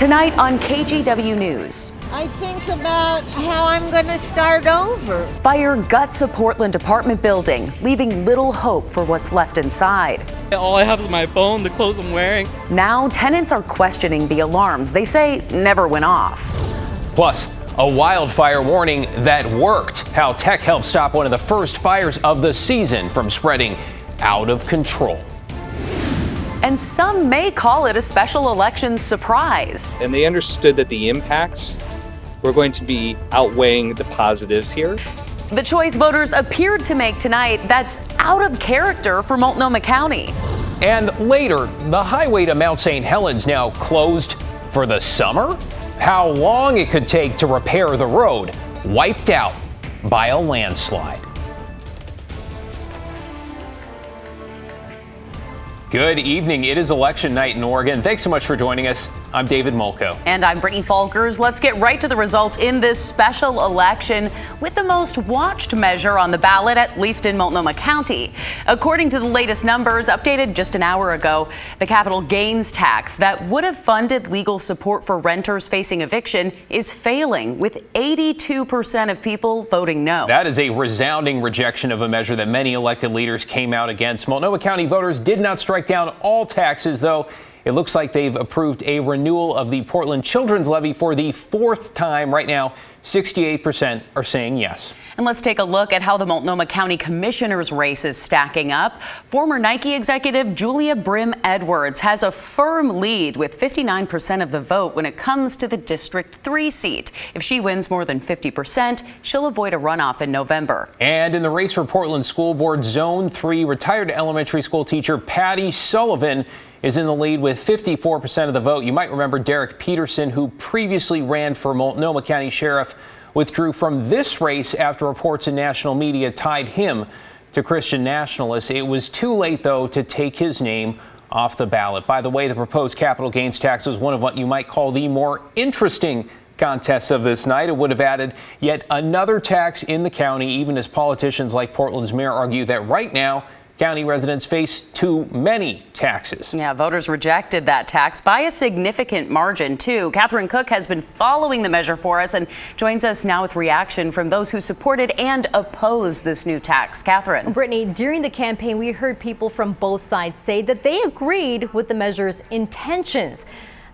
Tonight on KGW News. I think about how I'm going to start over. Fire guts a Portland apartment building, leaving little hope for what's left inside. All I have is my phone, the clothes I'm wearing. Now tenants are questioning the alarms they say never went off. Plus, a wildfire warning that worked. How tech helped stop one of the first fires of the season from spreading out of control. And some may call it a special election surprise. And they understood that the impacts were going to be outweighing the positives here. The choice voters appeared to make tonight that's out of character for Multnomah County. And later, the highway to Mount St. Helens now closed for the summer? How long it could take to repair the road wiped out by a landslide. Good evening. It is election night in Oregon. Thanks so much for joining us. I'm David Mulco. And I'm Brittany Falkers. Let's get right to the results in this special election with the most watched measure on the ballot, at least in Multnomah County. According to the latest numbers updated just an hour ago, the capital gains tax that would have funded legal support for renters facing eviction is failing, with 82% of people voting no. That is a resounding rejection of a measure that many elected leaders came out against. Multnomah County voters did not strike down all taxes, though. It looks like they've approved a renewal of the Portland Children's Levy for the fourth time. Right now, 68% are saying yes. And let's take a look at how the Multnomah County Commissioner's race is stacking up. Former Nike executive Julia Brim Edwards has a firm lead with 59% of the vote when it comes to the District 3 seat. If she wins more than 50%, she'll avoid a runoff in November. And in the race for Portland School Board Zone 3, retired elementary school teacher Patty Sullivan is in the lead with 54% of the vote. You might remember Derek Peterson, who previously ran for Multnomah County Sheriff, withdrew from this race after reports in national media tied him to Christian nationalists. It was too late, though, to take his name off the ballot. By the way, the proposed capital gains tax was one of what you might call the more interesting contests of this night. It would have added yet another tax in the county, even as politicians like Portland's mayor argue that right now, county residents face too many taxes. Yeah, voters rejected that tax by a significant margin, too. Catherine Cook has been following the measure for us and joins us now with reaction from those who supported and opposed this new tax. Catherine. Brittany, during the campaign, we heard people from both sides say that they agreed with the measure's intentions.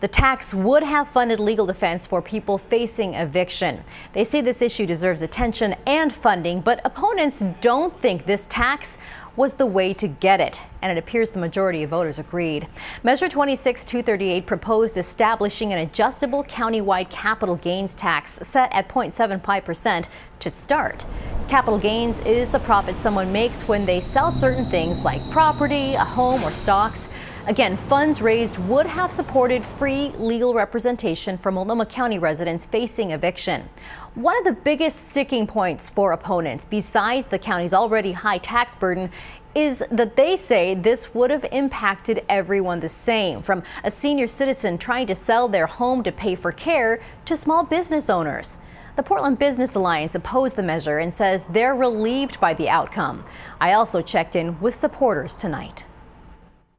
The tax would have funded legal defense for people facing eviction. They say this issue deserves attention and funding, but opponents don't think this tax was the way to get it, and it appears the majority of voters agreed. Measure 26-238 proposed establishing an adjustable countywide capital gains tax set at 0.75% to start. Capital gains is the profit someone makes when they sell certain things like property, a home, or stocks. Again, funds raised would have supported free legal representation for Multnomah County residents facing eviction. One of the biggest sticking points for opponents, besides the county's already high tax burden, is that they say this would have impacted everyone the same, from a senior citizen trying to sell their home to pay for care to small business owners. The Portland Business Alliance opposed the measure and says they're relieved by the outcome. I also checked in with supporters tonight.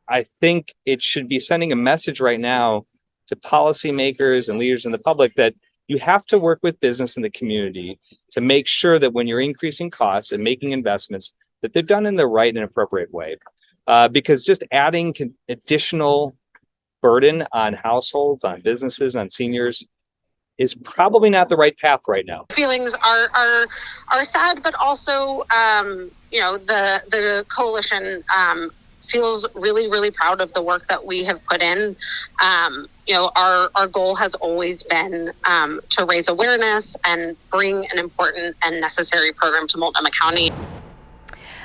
I think it should be sending a message right now to policymakers and leaders in the public that you have to work with business in the community to make sure that when you're increasing costs and making investments, that they're done in the right and appropriate way. Because just adding additional burden on households, on businesses, on seniors is probably not the right path right now. Feelings are sad, but also, the coalition feels really, really proud of the work that we have put in. Our goal has always been to raise awareness and bring an important and necessary program to Multnomah County.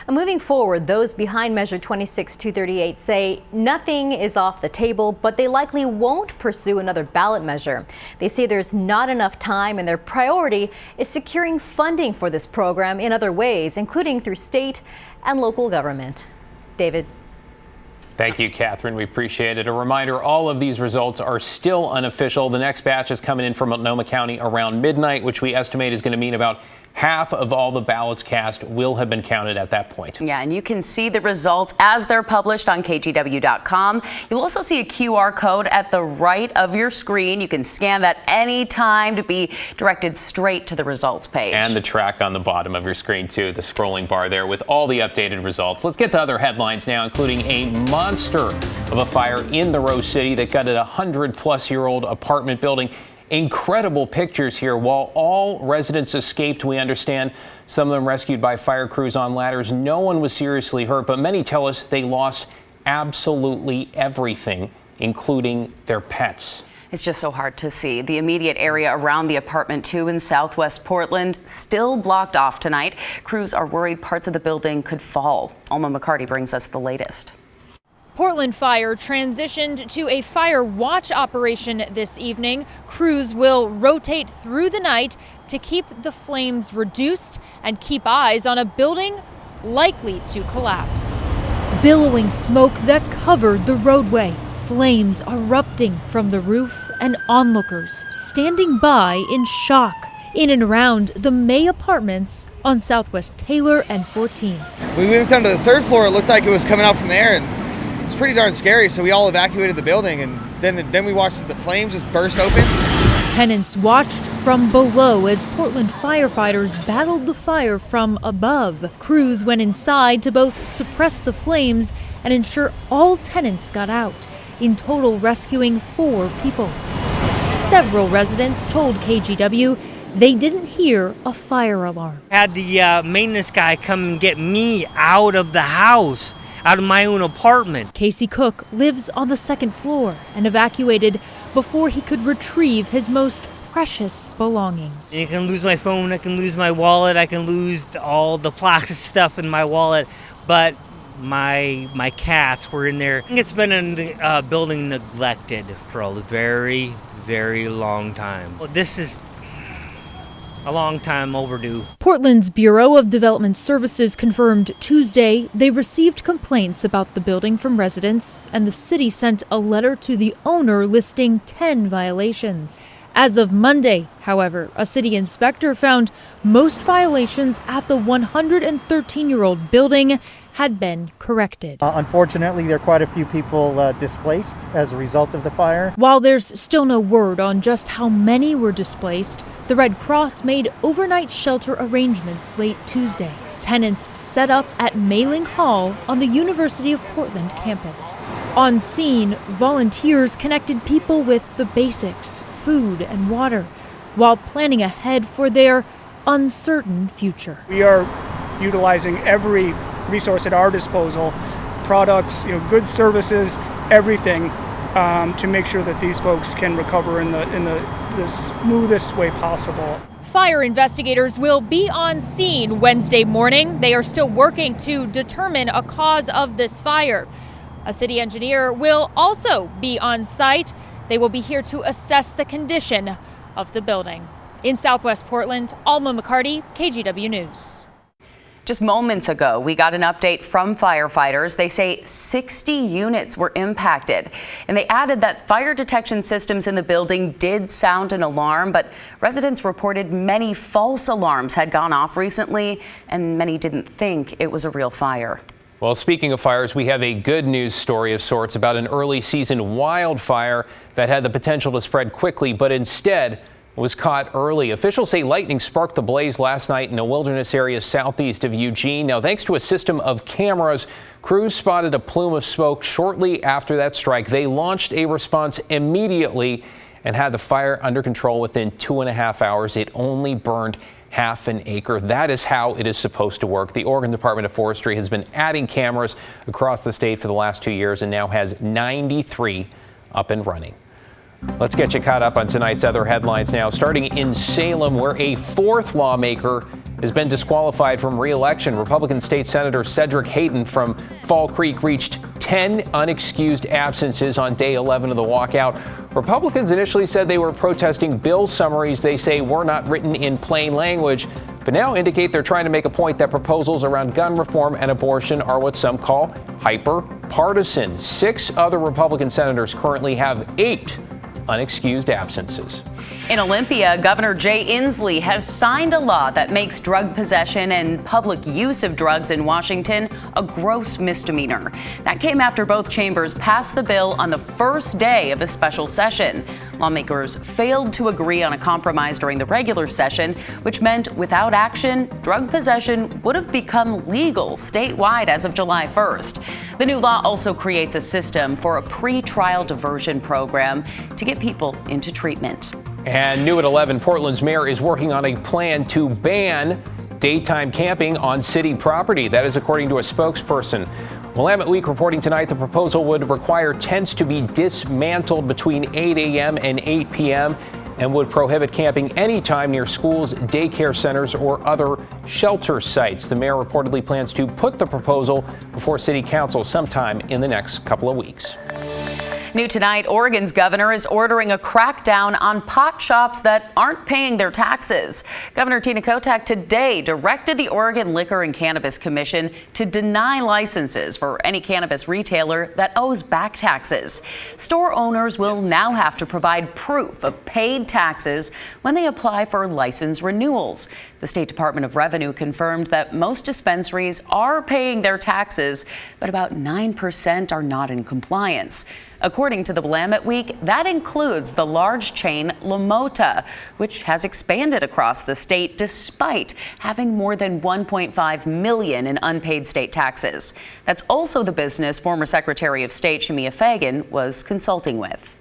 Moving forward, those behind Measure 26-238 say nothing is off the table, but they likely won't pursue another ballot measure. They say there's not enough time, and their priority is securing funding for this program in other ways, including through state and local government. David. Thank you, Catherine. We appreciate it. A reminder, all of these results are still unofficial. The next batch is coming in from Multnomah County around midnight, which we estimate is going to mean about half of all the ballots cast will have been counted at that point. Yeah, and you can see the results as they're published on KGW.com. You'll also see a QR code at the right of your screen. You can scan that anytime to be directed straight to the results page. And the track on the bottom of your screen, too, the scrolling bar there with all the updated results. Let's get to other headlines now, including a monster of a fire in the Rose City that gutted a 100-plus-year-old apartment building. Incredible pictures here. While all residents escaped, we understand, some of them rescued by fire crews on ladders. No one was seriously hurt, but many tell us they lost absolutely everything, including their pets. It's just so hard to see. The immediate area around the apartment 2 in southwest Portland still blocked off tonight. Crews are worried parts of the building could fall. Alma McCarty brings us the latest. Portland Fire transitioned to a fire watch operation this evening. Crews will rotate through the night to keep the flames reduced and keep eyes on a building likely to collapse. Billowing smoke that covered the roadway, flames erupting from the roof, and onlookers standing by in shock in and around the May Apartments on Southwest Taylor and 14th. We went down to the third floor. It looked like it was coming out from there, and it's pretty darn scary, so we all evacuated the building, and then we watched the flames just burst open. Tenants watched from below as Portland firefighters battled the fire from above. Crews went inside to both suppress the flames and ensure all tenants got out, in total rescuing 4 people. Several residents told KGW they didn't hear a fire alarm. Had the maintenance guy come and get me out of the house, out of my own apartment. Casey Cook lives on the 2nd floor and evacuated before he could retrieve his most precious belongings. I can lose my phone, I can lose my wallet, I can lose all the plastic stuff in my wallet, but my cats were in there. It's been in the building neglected for a very, very long time. Well, this is a long time overdue. Portland's Bureau of Development Services confirmed Tuesday they received complaints about the building from residents, and the city sent a letter to the owner listing 10 violations. As of Monday, however, a city inspector found most violations at the 113-year-old building had been corrected. Unfortunately, there are quite a few people displaced as a result of the fire. While there's still no word on just how many were displaced, the Red Cross made overnight shelter arrangements late Tuesday. Tenants set up at Mailing Hall on the University of Portland campus. On scene, volunteers connected people with the basics, food and water, while planning ahead for their uncertain future. We are utilizing every resource at our disposal, products, goods, services, everything, to make sure that these folks can recover in the smoothest way possible. Fire investigators will be on scene Wednesday morning. They are still working to determine a cause of this fire. A city engineer will also be on site. They will be here to assess the condition of the building. In Southwest Portland, Alma McCarty, KGW News. Just moments ago, we got an update from firefighters. They say 60 units were impacted, and they added that fire detection systems in the building did sound an alarm, but residents reported many false alarms had gone off recently, and many didn't think it was a real fire. Well, speaking of fires, we have a good news story of sorts about an early season wildfire that had the potential to spread quickly, but instead was caught early. Officials say lightning sparked the blaze last night in a wilderness area southeast of Eugene. Now, thanks to a system of cameras, crews spotted a plume of smoke shortly after that strike. They launched a response immediately and had the fire under control within 2.5 hours. It only burned half an acre. That is how it is supposed to work. The Oregon Department of Forestry has been adding cameras across the state for the last 2 years and now has 93 up and running. Let's get you caught up on tonight's other headlines now, starting in Salem, where a 4th lawmaker has been disqualified from re-election. Republican State Senator Cedric Hayden from Fall Creek reached 10 unexcused absences on day 11 of the walkout. Republicans initially said they were protesting bill summaries they say were not written in plain language, but now indicate they're trying to make a point that proposals around gun reform and abortion are what some call hyper-partisan. 6 other Republican senators currently have 8 unexcused absences. In Olympia, Governor Jay Inslee has signed a law that makes drug possession and public use of drugs in Washington a gross misdemeanor. That came after both chambers passed the bill on the first day of a special session. Lawmakers failed to agree on a compromise during the regular session, which meant without action, drug possession would have become legal statewide as of July 1st. The new law also creates a system for a pre-trial diversion program to get people into treatment. And new at 11, Portland's mayor is working on a plan to ban daytime camping on city property. That is according to a spokesperson. Willamette Week reporting tonight the proposal would require tents to be dismantled between 8 a.m. and 8 p.m. and would prohibit camping anytime near schools, daycare centers, or other shelter sites. The mayor reportedly plans to put the proposal before city council sometime in the next couple of weeks. New tonight, Oregon's governor is ordering a crackdown on pot shops that aren't paying their taxes. Governor Tina Kotek today directed the Oregon Liquor and Cannabis Commission to deny licenses for any cannabis retailer that owes back taxes. Store owners will now have to provide proof of paid taxes when they apply for license renewals. The State Department of Revenue confirmed that most dispensaries are paying their taxes, but about 9% are not in compliance. According to the Willamette Week, that includes the large chain LaMota, which has expanded across the state despite having more than $1.5 million in unpaid state taxes. That's also the business former Secretary of State Shemia Fagan was consulting with.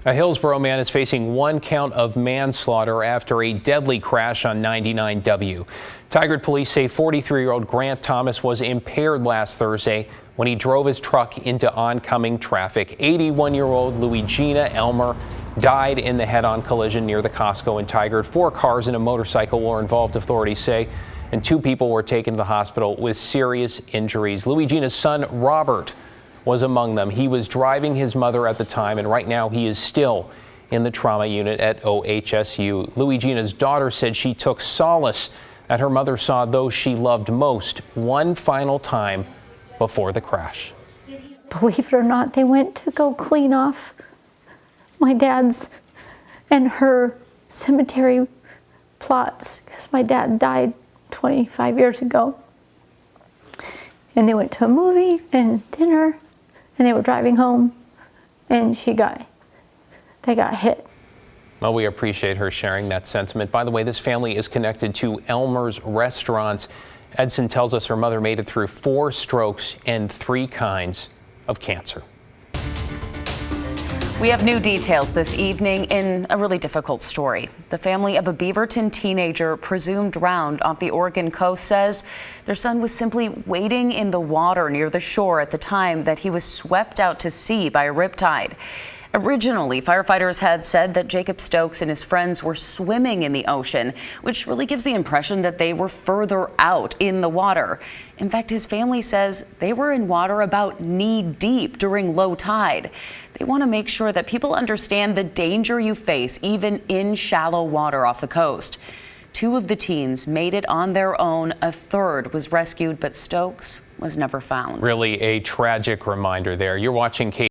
A Hillsborough man is facing 1 count of manslaughter after a deadly crash on 99W. Tigard police say 43-year-old Grant Thomas was impaired last Thursday when he drove his truck into oncoming traffic. 81-year-old Louigina Elmer died in the head-on collision near the Costco in Tigard. 4 cars and a motorcycle were involved, authorities say, and 2 people were taken to the hospital with serious injuries. Louigina's son, Robert, was among them. He was driving his mother at the time, and right now he is still in the trauma unit at OHSU. Louigina's daughter said she took solace that her mother saw those she loved most one final time before the crash. Believe it or not, they went to go clean off my dad's and her cemetery plots because my dad died 25 years ago. And they went to a movie and dinner, and they were driving home, and they got hit. Well, we appreciate her sharing that sentiment. By the way, this family is connected to Elmer's Restaurants. Edson tells us her mother made it through 4 strokes and 3 kinds of cancer. We have new details this evening in a really difficult story. The family of a Beaverton teenager presumed drowned off the Oregon coast says their son was simply wading in the water near the shore at the time that he was swept out to sea by a riptide. Originally, firefighters had said that Jacob Stokes and his friends were swimming in the ocean, which really gives the impression that they were further out in the water. In fact, his family says they were in water about knee deep during low tide. They want to make sure that people understand the danger you face even in shallow water off the coast. 2 of the teens made it on their own. A 3rd was rescued, but Stokes was never found. Really a tragic reminder there. You're watching